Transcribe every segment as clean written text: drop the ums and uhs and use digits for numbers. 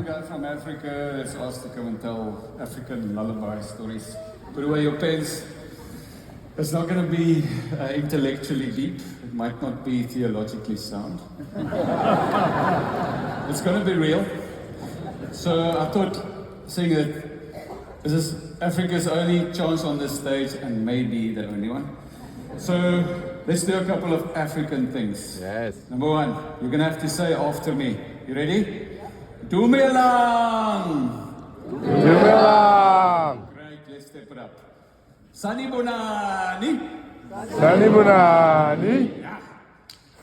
guy from Africa that's asked to come and tell African lullaby stories. Put away your pens. It's not going to be intellectually deep. It might not be theologically sound. It's going to be real. So I thought, seeing that this is Africa's only chance on this stage and maybe the only one. So let's do a couple of African things. Yes. Number one, you're going to have to say after me. You ready? Dumelang! Dumelang! Great, let's step it up. Sanibonani! Sanibonani! Yeah.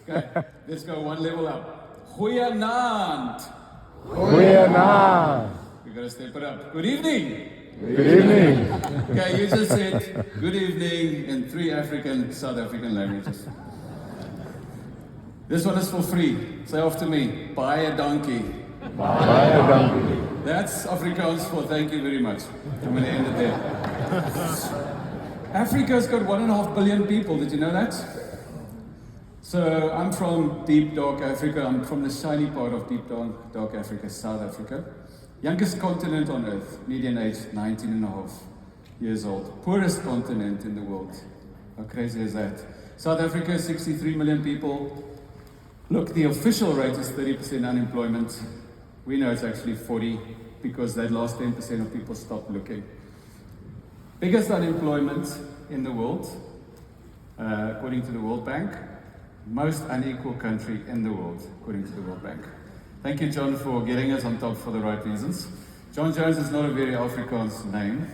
Okay, let's go one level up. Goeienaand! Goeienaand! We're going to step it up. Good evening! Good evening. Okay, you just said good evening in 3 South African languages. This one is for free. Say after me. Baie dankie. Baie dankie. That's Afrikaans for thank you very much. I'm going to end it there. Africa's got 1.5 billion people. Did you know that? So I'm from deep, dark Africa. I'm from the shiny part of deep, dark Africa, South Africa. Youngest continent on earth, median age 19.5 years old. Poorest continent in the world. How crazy is that? South Africa, 63 million people. Look, the official rate is 30% unemployment. We know it's actually 40 because that last 10% of people stopped looking. Biggest unemployment in the world, according to the World Bank. Most unequal country in the world, according to the World Bank. Thank you, John, for getting us on top for the right reasons. John Jones is not a very Afrikaans name.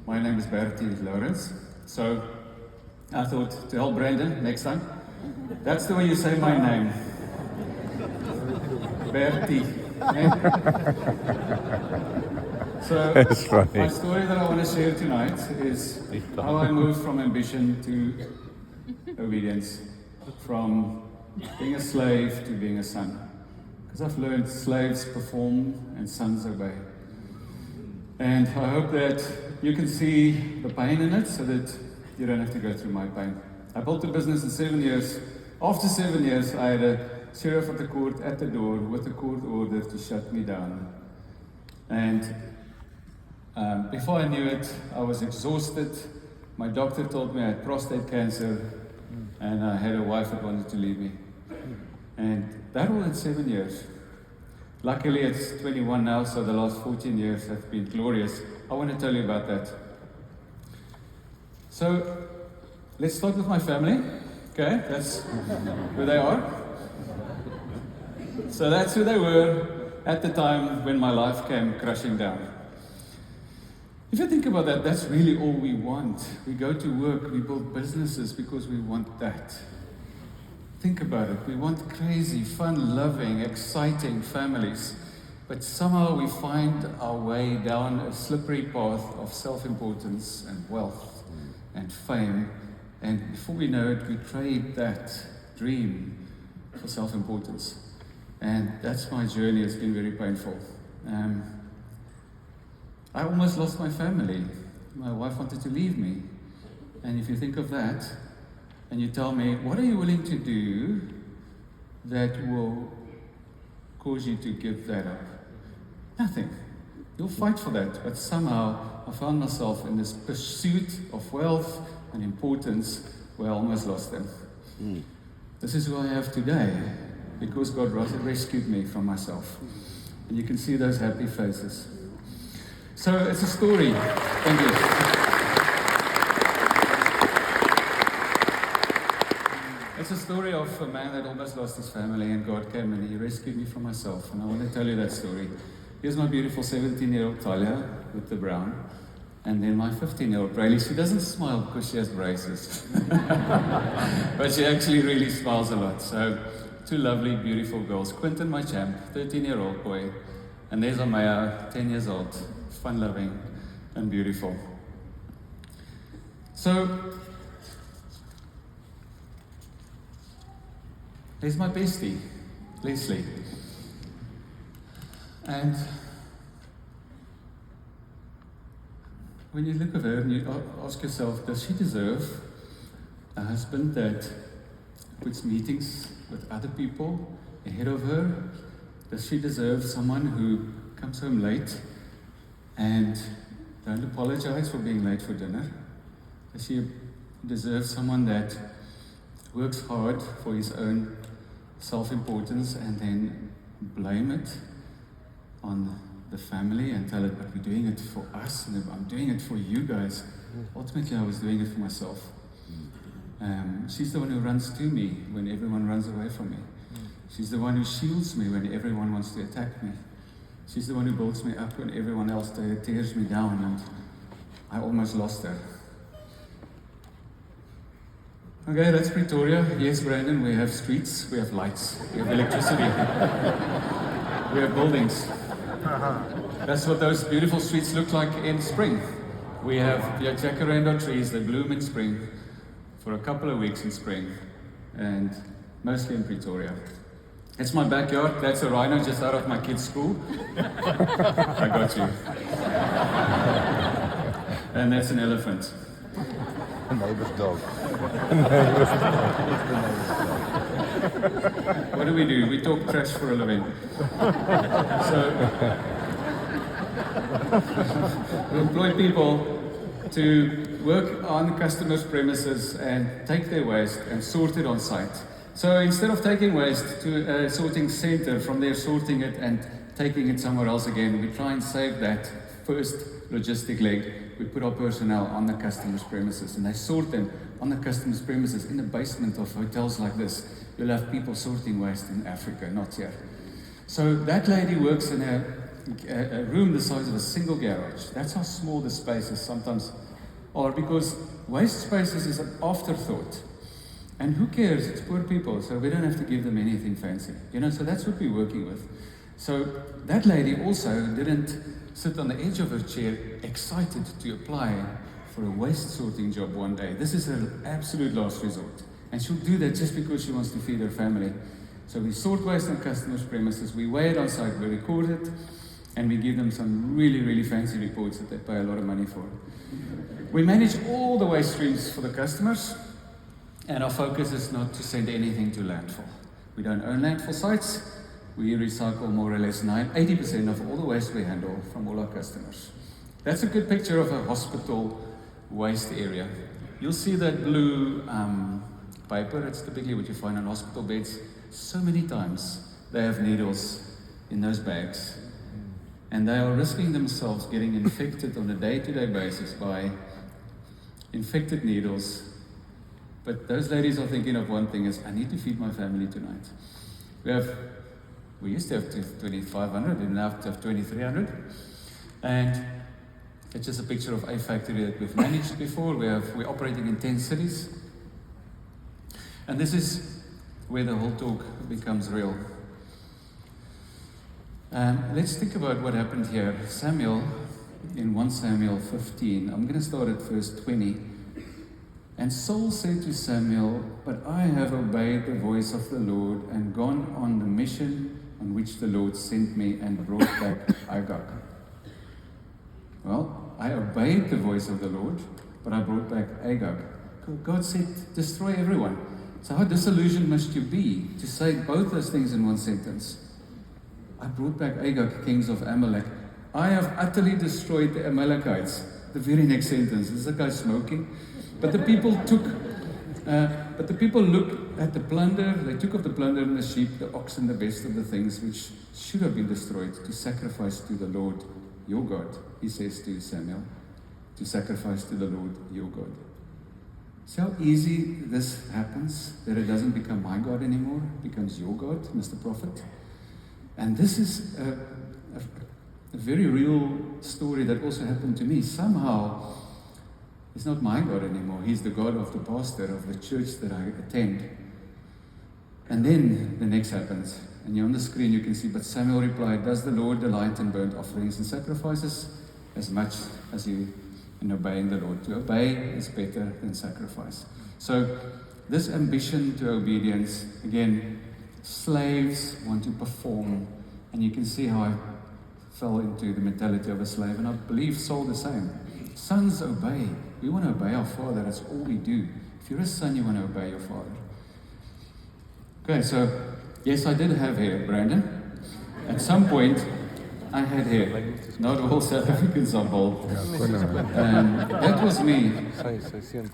My name is Bertie Lourens. So I thought to help Brandon next time, that's the way you say my name. Bertie. So That's funny. my story that I want to share tonight is how I moved from ambition to obedience, from being a slave to being a son. Because I've learned slaves perform and sons obey. And I hope that you can see the pain in it so that you don't have to go through my pain. I built a business in 7 years. After 7 years, I had a sheriff of the court at the door with a court order to shut me down. And before I knew it, I was exhausted. My doctor told me I had prostate cancer, and I had a wife that wanted to leave me. And that all in 7 years. Luckily, it's 21 now, so the last 14 years have been glorious. I want to tell you about that. So, let's start with my family. Okay, that's who they are. So that's who they were at the time when my life came crashing down. If you think about that, that's really all we want. We go to work, we build businesses because we want that. Think about it. We want crazy, fun-loving, exciting families. But somehow we find our way down a slippery path of self-importance and wealth and fame. And before we know it, we trade that dream for self-importance. And that's my journey. It's been very painful. I almost lost my family. My wife wanted to leave me. And if you think of that, and you tell me, what are you willing to do that will cause you to give that up? Nothing. You'll fight for that. But somehow, I found myself in this pursuit of wealth and importance where I almost lost them. This is who I have today, because God rescued me from myself. And you can see those happy faces. So it's a story. Thank you. It's a story of a man that almost lost his family, and God came and He rescued me from myself. And I want to tell you that story. Here's my beautiful 17-year-old Talia with the brown. And then my 15-year-old Braylee. She doesn't smile because she has braces. But she actually really smiles a lot. So 2 lovely, beautiful girls. Quentin, my champ, 13-year-old boy. And there's Amaya, 10 years old. Fun-loving and beautiful. So, there's my bestie, Leslie. And when you look at her and you ask yourself, does she deserve a husband that puts meetings with other people ahead of her? Does she deserve someone who comes home late, and don't apologize for being late for dinner. She deserves someone that works hard for his own self-importance and then blame it on the family and tell it, but we're doing it for us, and I'm doing it for you guys. Ultimately, I was doing it for myself. She's the one who runs to me when everyone runs away from me. She's the one who shields me when everyone wants to attack me. She's the one who builds me up when everyone else tears me down, and I almost lost her. Okay, that's Pretoria. Yes, Brandon, we have streets, we have lights, we have electricity, we have buildings. That's what those beautiful streets look like in spring. We have jacaranda trees that bloom in spring for a couple of weeks in spring, and mostly in Pretoria. It's my backyard. That's a rhino just out of my kids' school. I got you. And that's an elephant. A neighbor's dog. What do? We talk trash for a living. So, we employ people to work on customers' premises and take their waste and sort it on site. So instead of taking waste to a sorting center, from there sorting it and taking it somewhere else again, we try and save that first logistic leg. We put our personnel on the customer's premises, and they sort them on the customer's premises in the basement of hotels like this. You'll have people sorting waste in Africa, not here. So that lady works in a room the size of a single garage. That's how small the spaces sometimes are, because waste spaces is an afterthought. And who cares? It's poor people, so we don't have to give them anything fancy. So that's what we're working with. So that lady also didn't sit on the edge of her chair excited to apply for a waste sorting job one day. This is her absolute last resort. And she'll do that just because she wants to feed her family. So we sort waste on customers' premises, we weigh it on site, we record it, and we give them some really, really fancy reports that they pay a lot of money for. We manage all the waste streams for the customers, and our focus is not to send anything to landfill. We don't own landfill sites. We recycle more or less 80% of all the waste we handle from all our customers. That's a good picture of a hospital waste area. You'll see that blue paper. It's typically what you find on hospital beds. So many times they have needles in those bags, and they are risking themselves getting infected on a day-to-day basis by infected needles. But those ladies are thinking of one thing: is I need to feed my family tonight. We used to have 2,500, and now we have 2,300. And it's just a picture of a factory that we've managed before. We're operating in 10 cities. And this is where the whole talk becomes real. Let's think about what happened here. Samuel, in 1 Samuel 15, I'm going to start at verse 20. And Saul said to Samuel, "But I have obeyed the voice of the Lord and gone on the mission on which the Lord sent me and brought back Agag." Well, I obeyed the voice of the Lord, but I brought back Agag. God said, destroy everyone. So how disillusioned must you be to say both those things in one sentence? I brought back Agag, kings of Amalek. I have utterly destroyed the Amalekites. The very next sentence, is the guy smoking? But the people looked at the plunder. They took of the plunder and the sheep, the oxen, the best of the things which should have been destroyed, to sacrifice to the Lord your God. He says to Samuel, to sacrifice to the Lord your God. See how easy this happens, that it doesn't become my God anymore, it becomes your God, Mr. Prophet. And this is a very real story that also happened to me. Somehow, it's not my God anymore. He's the God of the pastor of the church that I attend. And then the next happens. And on the screen you can see, but Samuel replied, "Does the Lord delight in burnt offerings and sacrifices as much as in obeying the Lord? To obey is better than sacrifice." So this ambition to obedience, again, slaves want to perform. And you can see how I fell into the mentality of a slave. And I believe Saul the same. Sons obey. We want to obey our father. That's all we do. If you're a son, you want to obey your father. Okay, so yes, I did have hair, Brandon. At some point, I had hair. Not all South Africans are bald. And that was me.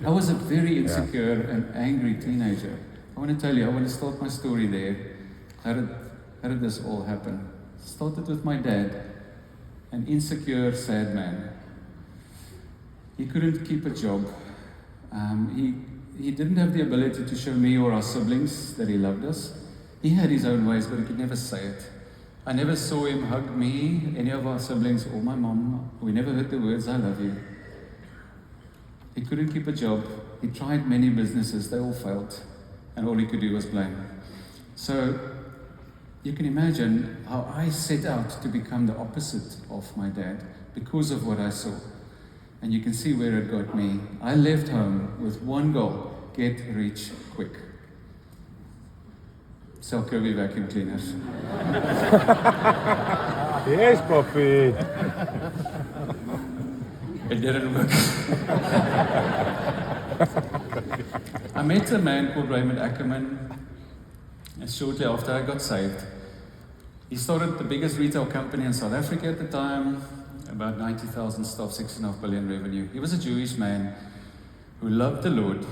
I was a very insecure and angry teenager. I want to tell you, I want to start my story there. How did this all happen? Started with my dad, an insecure, sad man. He couldn't keep a job. He didn't have the ability to show me or our siblings that he loved us. He had his own ways, but he could never say it. I never saw him hug me, any of our siblings, or my mom. We never heard the words, "I love you." He couldn't keep a job. He tried many businesses, they all failed. And all he could do was blame. So you can imagine how I set out to become the opposite of my dad because of what I saw. And you can see where it got me. I left home with one goal: get rich quick. Sell Kirby vacuum cleaners. Yes, Poppy. It didn't work. I met a man called Raymond Ackerman, and shortly after I got saved, he started the biggest retail company in South Africa at the time, about 90,000 staff, 6.5 billion revenue. He was a Jewish man who loved the Lord,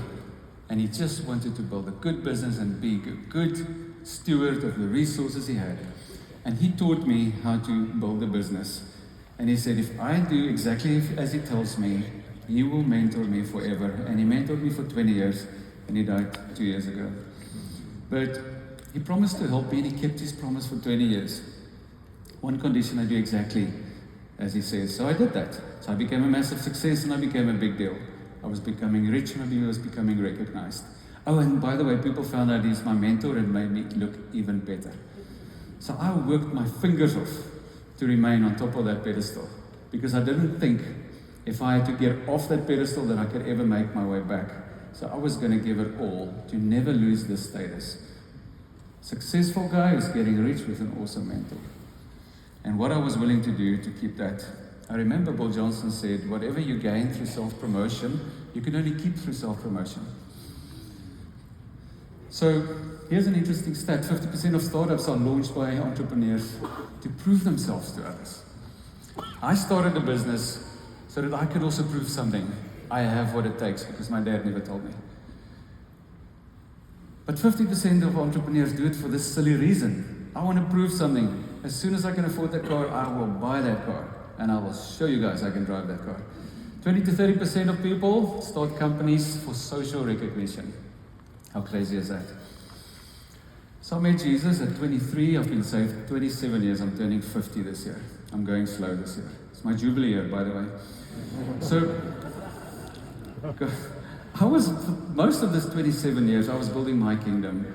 and he just wanted to build a good business and be a good steward of the resources he had. And he taught me how to build a business. And he said, if I do exactly as he tells me, he will mentor me forever. And he mentored me for 20 years, and he died 2 years ago. But he promised to help me, and he kept his promise for 20 years. One condition: I do exactly as he says. So I did that. So I became a massive success, and I became a big deal. I was becoming rich, and I was becoming recognized. Oh, and by the way, people found out he's my mentor and made me look even better. So I worked my fingers off to remain on top of that pedestal, because I didn't think if I had to get off that pedestal that I could ever make my way back. So I was going to give it all to never lose this status. Successful guy who's getting rich with an awesome mentor. And what I was willing to do to keep that. I remember Bill Johnson said, whatever you gain through self-promotion, you can only keep through self-promotion. So here's an interesting stat: 50% of startups are launched by entrepreneurs to prove themselves to others. I started a business so that I could also prove something. I have what it takes, because my dad never told me. But 50% of entrepreneurs do it for this silly reason. I want to prove something. As soon as I can afford that car, I will buy that car. And I will show you guys I can drive that car. 20 to 30% of people start companies for social recognition. How crazy is that? So I met Jesus at 23. I've been saved 27 years. I'm turning 50 this year. I'm going slow this year. It's my jubilee year, by the way. So most of this 27 years, I was building my kingdom,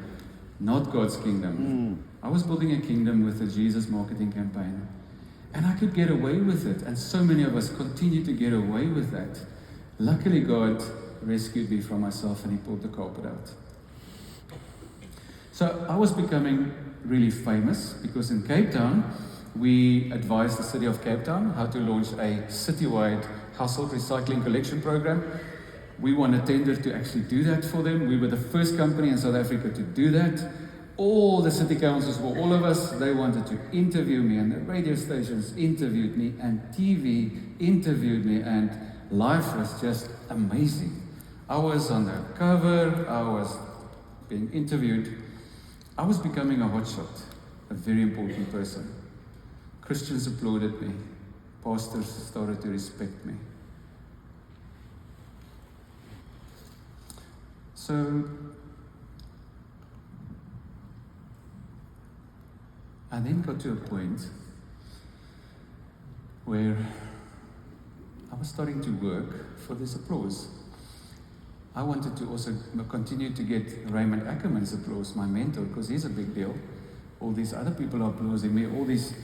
not God's kingdom. I was building a kingdom with a Jesus marketing campaign. And I could get away with it. And so many of us continue to get away with that. Luckily, God rescued me from myself, and he pulled the carpet out. So I was becoming really famous, because in Cape Town, we advised the city of Cape Town how to launch a citywide household recycling collection program. We won a tender to actually do that for them. We were the first company in South Africa to do that. All the city councils, for all of us, they wanted to interview me, and the radio stations interviewed me, and TV interviewed me, and life was just amazing. I was on the cover, I was being interviewed. I was becoming a hotshot, a very important person. Christians applauded me. Pastors started to respect me. So I then got to a point where I was starting to work for this applause. I wanted to also continue to get Raymond Ackerman's applause, my mentor, because he's a big deal. All these other people are applauding me. All these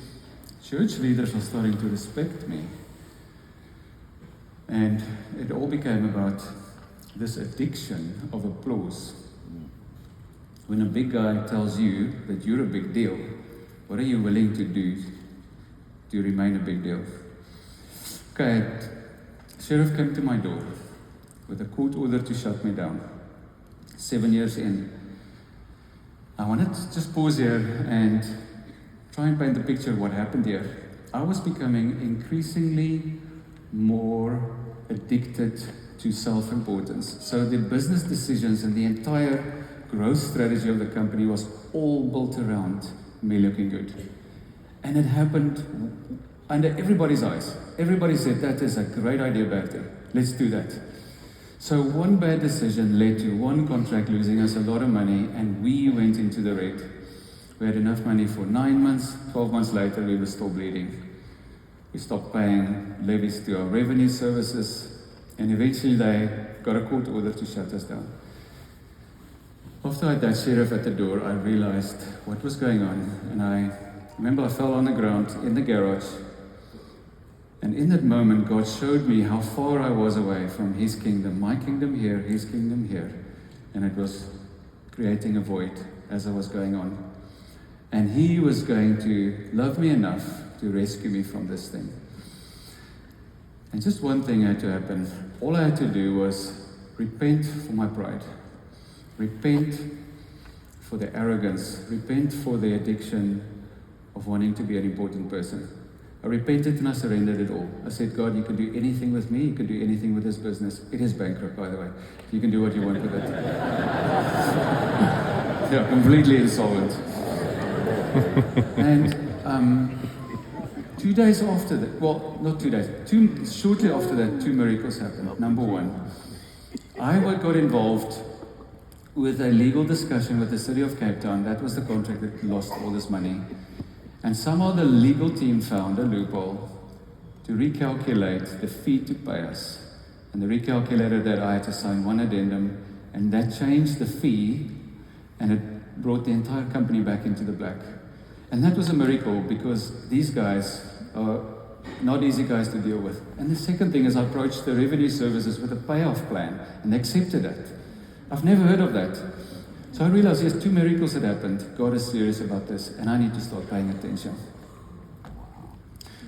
church leaders are starting to respect me. And it all became about this addiction of applause. When a big guy tells you that you're a big deal, what are you willing to do to remain a big deal? Okay, sheriff came to my door with a court order to shut me down. 7 years in. I wanted to just pause here and try and paint the picture of what happened here. I was becoming increasingly more addicted to self-importance. So the business decisions and the entire growth strategy of the company was all built around me looking good. And it happened under everybody's eyes. Everybody said, that is a great idea, Bertie. Let's do that. So one bad decision led to one contract losing us a lot of money, and we went into the red. We had enough money for 9 months. 12 months later, we were still bleeding. We stopped paying levies to our revenue services, and eventually they got a court order to shut us down. After I had that sheriff at the door, I realized what was going on, and I remember I fell on the ground in the garage, and in that moment, God showed me how far I was away from His kingdom, my kingdom here, His kingdom here, and it was creating a void as I was going on. And He was going to love me enough to rescue me from this thing. And just one thing had to happen. All I had to do was repent for my pride, repent for the arrogance, repent for the addiction of wanting to be an important person. I repented and I surrendered it all. I said, God, you can do anything with me. You can do anything with this business. It is bankrupt, by the way. You can do what you want with it. Yeah, completely insolvent. And 2 days after that, well, not 2 days, shortly after that, 2 miracles happened. Number one, I got involved with a legal discussion with the city of Cape Town. That was the contract that lost all this money. And somehow the legal team found a loophole to recalculate the fee to pay us. And the recalculator that I had to sign one addendum, and that changed the fee, and it brought the entire company back into the black. And that was a miracle, because these guys are not easy guys to deal with. And the second thing is I approached the revenue services with a payoff plan, and they accepted it. I've never heard of that. So I realized there's 2 miracles that happened. God is serious about this, and I need to start paying attention.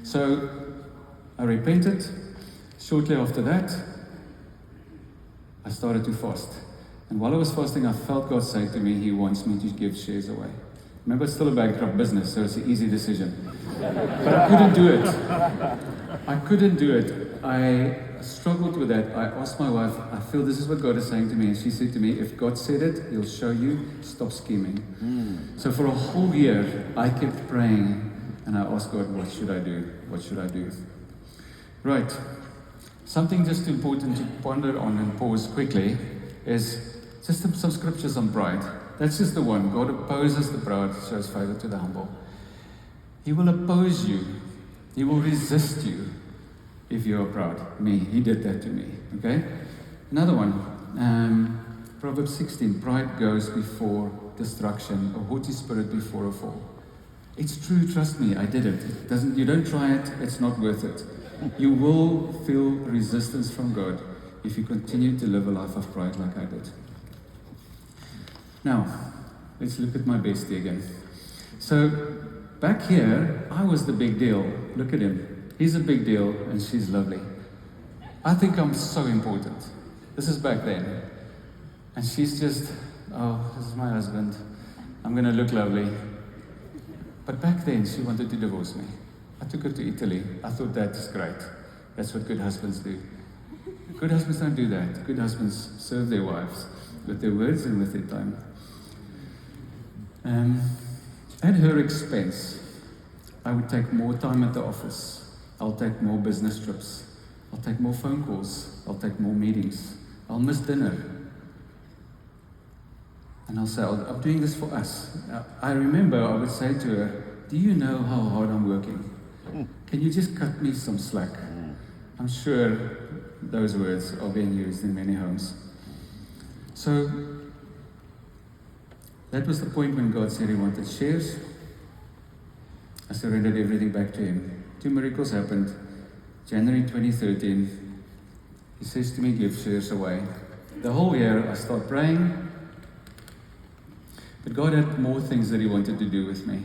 So I repented. Shortly after that, I started to fast. And while I was fasting, I felt God say to me, He wants me to give shares away. Remember, it's still a bankrupt business, so it's an easy decision. But I couldn't do it. I couldn't do it. I struggled with that. I asked my wife, I feel this is what God is saying to me. And she said to me, if God said it, He'll show you. Stop scheming. So for a whole year, I kept praying. And I asked God, what should I do? What should I do? Right. Something just important to ponder on and pause quickly is just some scriptures on pride. That's just the one. God opposes the proud, shows favor to the humble. He will oppose you. He will resist you if you are proud. Me, He did that to me. Okay? Another one. Proverbs 16. Pride goes before destruction, a haughty spirit before a fall. It's true, trust me, I did it. You don't try it, it's not worth it. You will feel resistance from God if you continue to live a life of pride like I did. Now, let's look at my bestie again. So, back here, I was the big deal. Look at him. He's a big deal, and she's lovely. I think I'm so important. This is back then. And she's just, oh, this is my husband. I'm going to look lovely. But back then, she wanted to divorce me. I took her to Italy. I thought that's great. That's what good husbands do. Good husbands don't do that. Good husbands serve their wives with their words and with their time. At her expense, I would take more time at the office. I'll take more business trips. I'll take more phone calls. I'll take more meetings. I'll miss dinner. And I'll say, I'm doing this for us. I remember I would say to her, do you know how hard I'm working? Can you just cut me some slack? I'm sure those words are being used in many homes. So, that was the point when God said He wanted shares. I surrendered everything back to Him. 2 miracles happened. January 2013, He says to me, give shares away. The whole year I start praying. But God had more things that He wanted to do with me.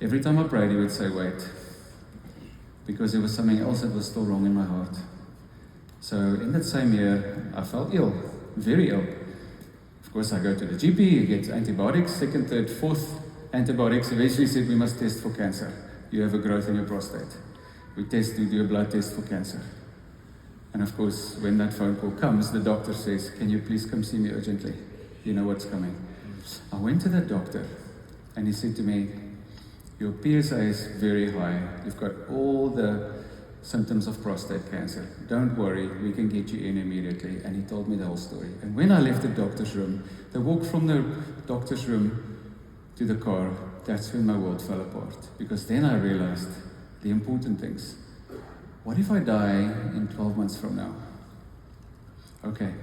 Every time I prayed, He would say, wait. Because there was something else that was still wrong in my heart. So in that same year, I felt ill, very ill. Of course, I go to the GP, I get antibiotics, 2nd, 3rd, 4th antibiotics. Eventually said we must test for cancer. you have a growth in your prostate. We do a blood test for cancer. And of course, when that phone call comes, the doctor says, can you please come see me urgently? You know what's coming. I went to the doctor, and he said to me, your PSA is very high. You've got all the symptoms of prostate cancer. Don't worry, we can get you in immediately. And he told me the whole story. And when I left the doctor's room, the walk from the doctor's room to the car, that's when my world fell apart. Because then I realized the important things. What if I die in 12 months from now? Okay.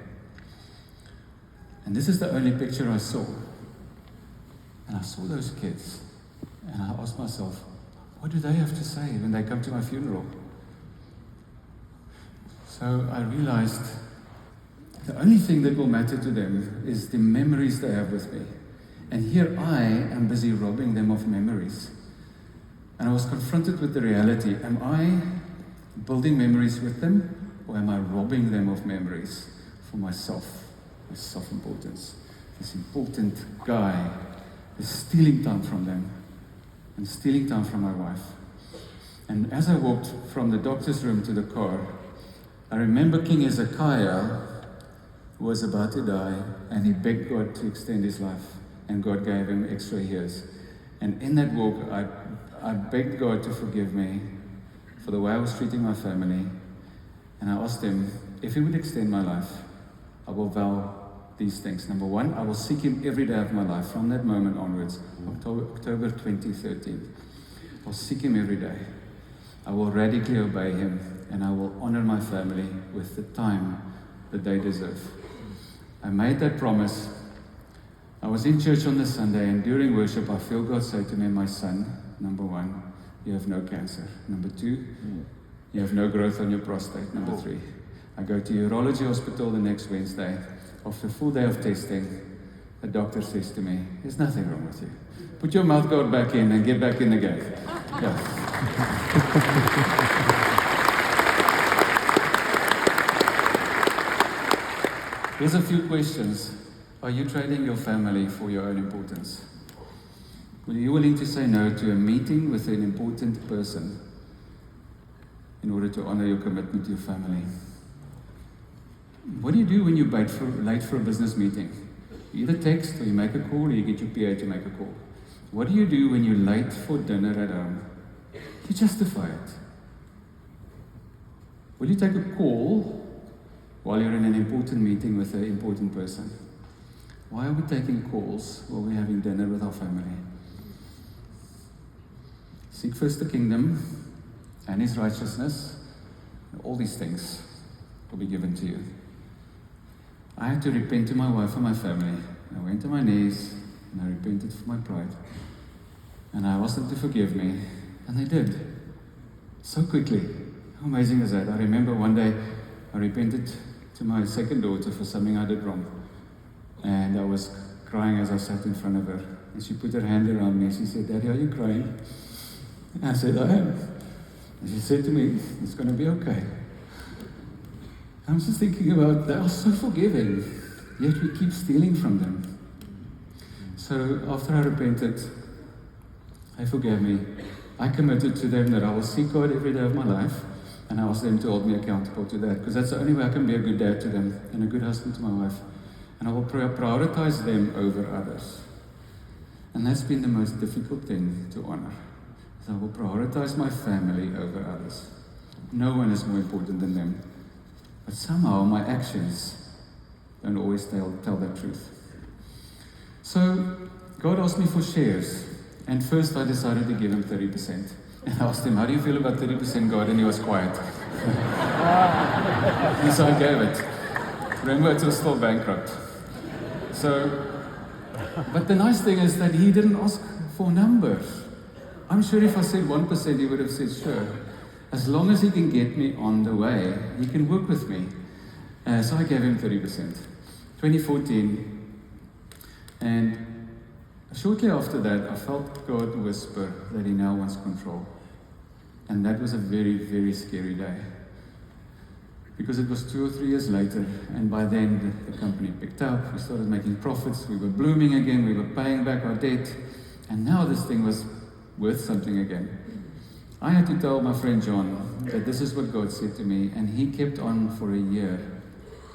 And this is the only picture I saw. And I saw those kids. And I asked myself, what do they have to say when they come to my funeral? So I realized the only thing that will matter to them is the memories they have with me. And here I am busy robbing them of memories. And I was confronted with the reality, am I building memories with them, or am I robbing them of memories for myself, my self-importance? This important guy is stealing time from them, and stealing time from my wife. And as I walked from the doctor's room to the car, I remember King Hezekiah was about to die, and he begged God to extend his life, and God gave him extra years. And in that walk, I begged God to forgive me for the way I was treating my family, and I asked him, if he would extend my life, I will vow these things. Number one, I will seek him every day of my life, from that moment onwards, October 2013. I'll seek him every day. I will radically obey him, and I will honor my family with the time that they deserve. I made that promise. I was in church on the Sunday, and during worship, I feel God say to me, my son, number one, you have no cancer. Number two, you have no growth on your prostate. Number three, I go to urology hospital the next Wednesday. After a full day of testing, the doctor says to me, there's nothing wrong with you. Put your mouth guard back in and get back in the game. Yeah. Here's a few questions. Are you trading your family for your own importance? Are you willing to say no to a meeting with an important person in order to honor your commitment to your family? What do you do when you're late for a business meeting? You either text, or you make a call, or you get your PA to make a call. What do you do when you're late for dinner at home? You justify it. Will you take a call while you're in an important meeting with an important person? Why are we taking calls while we're having dinner with our family? Seek first the kingdom and his righteousness, and all these things will be given to you. I had to repent to my wife and my family. I went to my knees and I repented for my pride. And I asked them to forgive me, and they did. So quickly. How amazing is that? I remember one day I repented to my second daughter for something I did wrong. And I was crying as I sat in front of her. And she put her hand around me and she said, Daddy, are you crying? And I said, I am. And she said to me, it's going to be okay. I was just thinking about, they are so forgiving, yet we keep stealing from them. So after I repented, they forgave me. I committed to them that I will seek God every day of my life, and I asked them to hold me accountable to that, because that's the only way I can be a good dad to them and a good husband to my wife. And I will prioritize them over others. And that's been the most difficult thing to honor. So I will prioritize my family over others. No one is more important than them. But somehow my actions don't always tell that truth. So God asked me for shares. And first I decided to give him 30%. And I asked him, how do you feel about 30%, God? And he was quiet. And so I gave it. Remember, it was still bankrupt. But the nice thing is that he didn't ask for numbers. I'm sure if I said 1%, he would have said, sure. As long as he can get me on the way, he can work with me. So I gave him 30%. 2014. And shortly after that, I felt God whisper that he now wants control. And that was a very, very scary day. Because it was 2 or 3 years later, and by then the company picked up, we started making profits, we were blooming again, we were paying back our debt, and now this thing was worth something again. I had to tell my friend John that this is what God said to me, and he kept on for a year.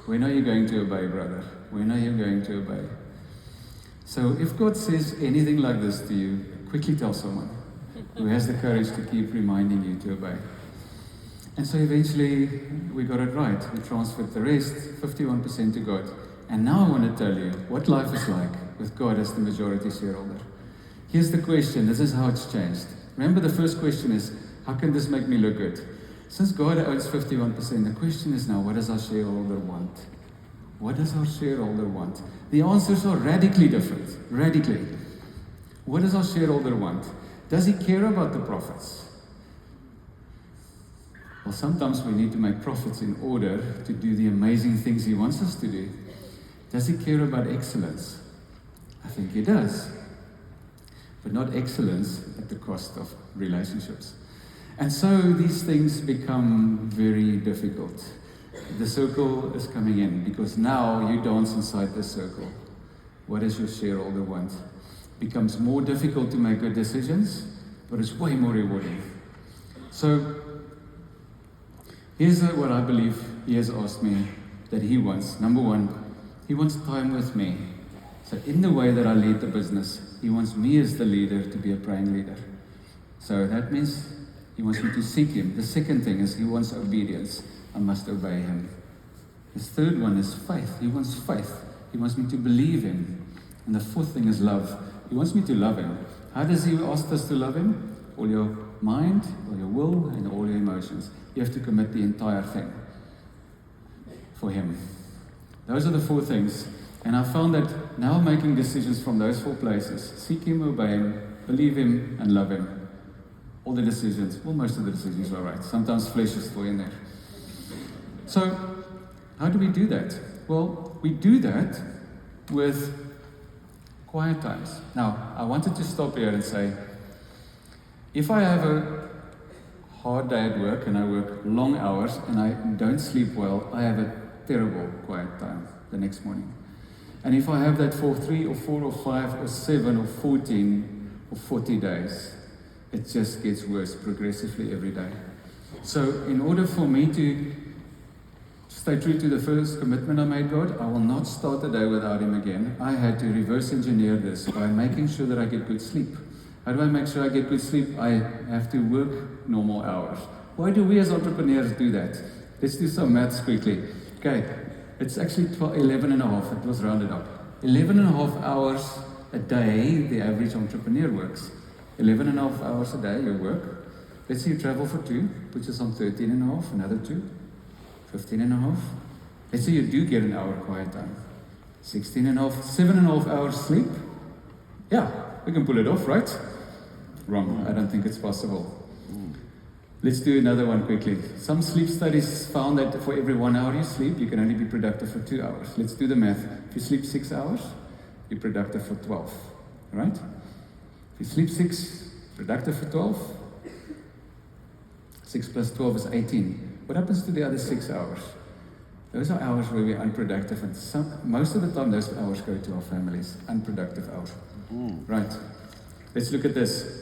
When are you going to obey, brother? When are you going to obey? So if God says anything like this to you, quickly tell someone who has the courage to keep reminding you to obey. And so eventually we got it right. We transferred the rest, 51% to God. And now I want to tell you what life is like with God as the majority shareholder. Here's the question. This is how it's changed. Remember, the first question is, how can this make me look good? Since God owns 51%, the question is now, what does our shareholder want? What does our shareholder want? The answers are radically different. Radically. What does our shareholder want? Does he care about the profits? Well, sometimes we need to make profits in order to do the amazing things he wants us to do. Does he care about excellence? I think he does. But not excellence at the cost of relationships. And so these things become very difficult. The circle is coming in because now you dance inside the circle. What does your shareholder want? It becomes more difficult to make good decisions, but it's way more rewarding. So here's what I believe he has asked me that he wants. Number one, he wants time with me. So in the way that I lead the business, he wants me as the leader to be a praying leader. So that means he wants me to seek him. The second thing is he wants obedience. I must obey him. His third one is faith. He wants faith. He wants me to believe him. And the fourth thing is love. He wants me to love him. How does he ask us to love him? All your mind, all your will, and all your emotions. You have to commit the entire thing for him. Those are the four things. And I found that now making decisions from those four places, seek him, obey him, believe him, and love him. All the decisions, well, most of the decisions are right. Sometimes flesh is still in there. So, how do we do that? Well, we do that with quiet times. Now, I wanted to stop here and say, if I have a hard day at work and I work long hours and I don't sleep well, I have a terrible quiet time the next morning. And if I have that for 3 or 4 or 5 or 7 or 14 or 40 days, it just gets worse progressively every day. So in order for me to stay true to the first commitment I made God, I will not start the day without him again. I had to reverse engineer this by making sure that I get good sleep. How do I make sure I get good sleep? I have to work normal hours. Why do we as entrepreneurs do that? Let's do some maths quickly. Okay, it's actually 11 and a half. It was rounded up. 11 and a half hours a day, the average entrepreneur works. 11 and a half hours a day, you work. Let's say you travel for 2, which is on 13 and a half, another 2, 15 and a half. Let's say you do get an hour quiet time. 16 and a half, 7 and a half hours sleep. Yeah, we can pull it off, right? Wrong, I don't think it's possible. Let's do another one quickly. Some sleep studies found that for every 1 hour you sleep, you can only be productive for 2 hours. Let's do the math. If you sleep 6 hours, you're productive for 12, right? If you sleep 6, productive for 12. 6 plus 12 is 18. What happens to the other 6 hours? Those are hours where we're unproductive, and most of the time those hours go to our families, unproductive hours. Right. Let's look at this.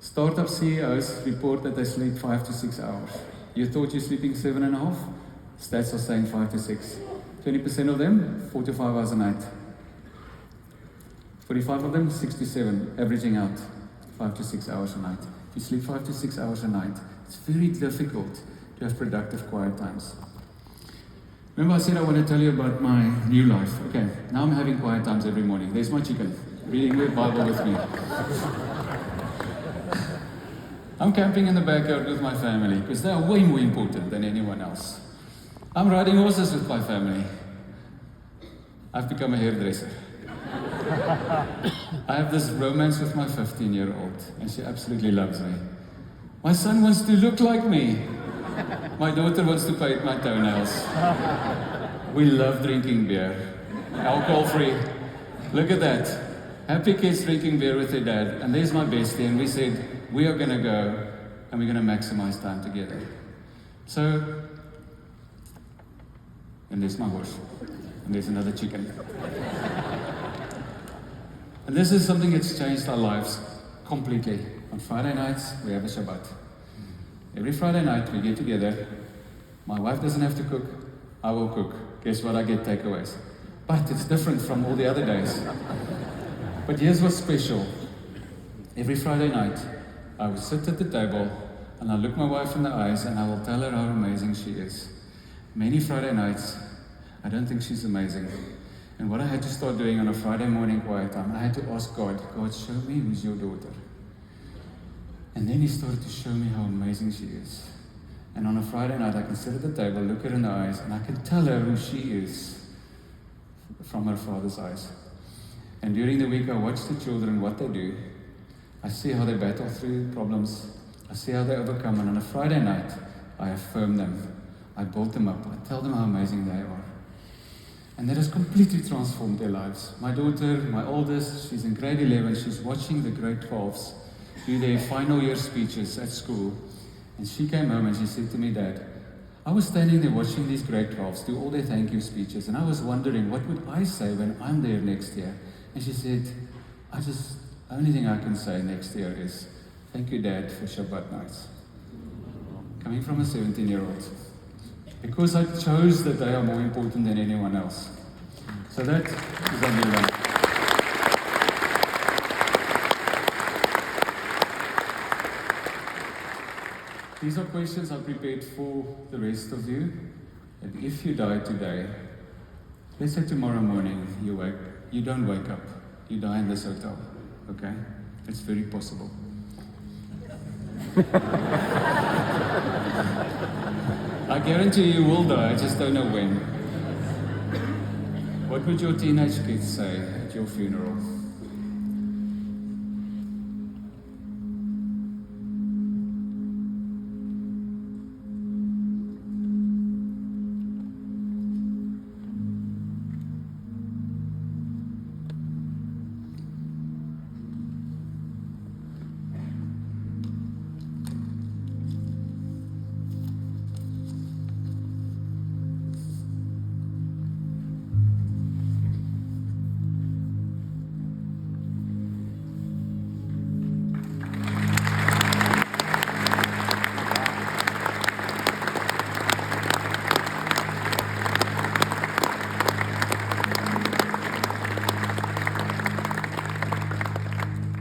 Startup CEOs report that they sleep 5 to 6 hours. You thought you're sleeping 7 and a half? Stats are saying 5 to 6. 20% of them, 4 to 5 hours a night. 45 of them, 6 to 7, averaging out 5 to 6 hours a night. If you sleep 5 to 6 hours a night, it's very difficult to have productive quiet times. Remember I said I want to tell you about my new life. Okay, now I'm having quiet times every morning. There's my chicken, reading the Bible with me. I'm camping in the backyard with my family because they are way more important than anyone else. I'm riding horses with my family. I've become a hairdresser. I have this romance with my 15-year-old, and she absolutely loves me. My son wants to look like me. My daughter wants to paint my toenails. We love drinking beer. Alcohol-free. Look at that. Happy kids drinking beer with their dad. And there's my bestie, and we said, we are going to go, and we're going to maximize time together. So, and there's my horse. And there's another chicken. And this is something that's changed our lives completely. On Friday nights, we have a Shabbat. Every Friday night, we get together. My wife doesn't have to cook. I will cook. Guess what? I get takeaways. But it's different from all the other days. But here's what's special. Every Friday night, I will sit at the table and I'll look my wife in the eyes and I will tell her how amazing she is. Many Friday nights, I don't think she's amazing. And what I had to start doing on a Friday morning quiet time, I had to ask God, show me who's your daughter. And then he started to show me how amazing she is. And on a Friday night, I can sit at the table, look her in the eyes, and I can tell her who she is from her father's eyes. And during the week, I watch the children, what they do. I see how they battle through problems. I see how they overcome. And on a Friday night, I affirm them. I build them up. I tell them how amazing they are. And that has completely transformed their lives. My daughter, my oldest, she's in grade 11. She's watching the grade 12s do their final year speeches at school. And she came home and she said to me, Dad, I was standing there watching these grade 12s do all their thank you speeches. And I was wondering, what would I say when I'm there next year? And she said, the only thing I can say next year is, thank you, Dad, for Shabbat nights. Coming from a 17-year-old. Because I chose that they are more important than anyone else. So that is Amila. These are questions I prepared for the rest of you. And if you die today, let's say tomorrow morning you don't wake up. You die in this hotel. Okay? It's very possible. I guarantee you will die, I just don't know when. What would your teenage kids say at your funeral?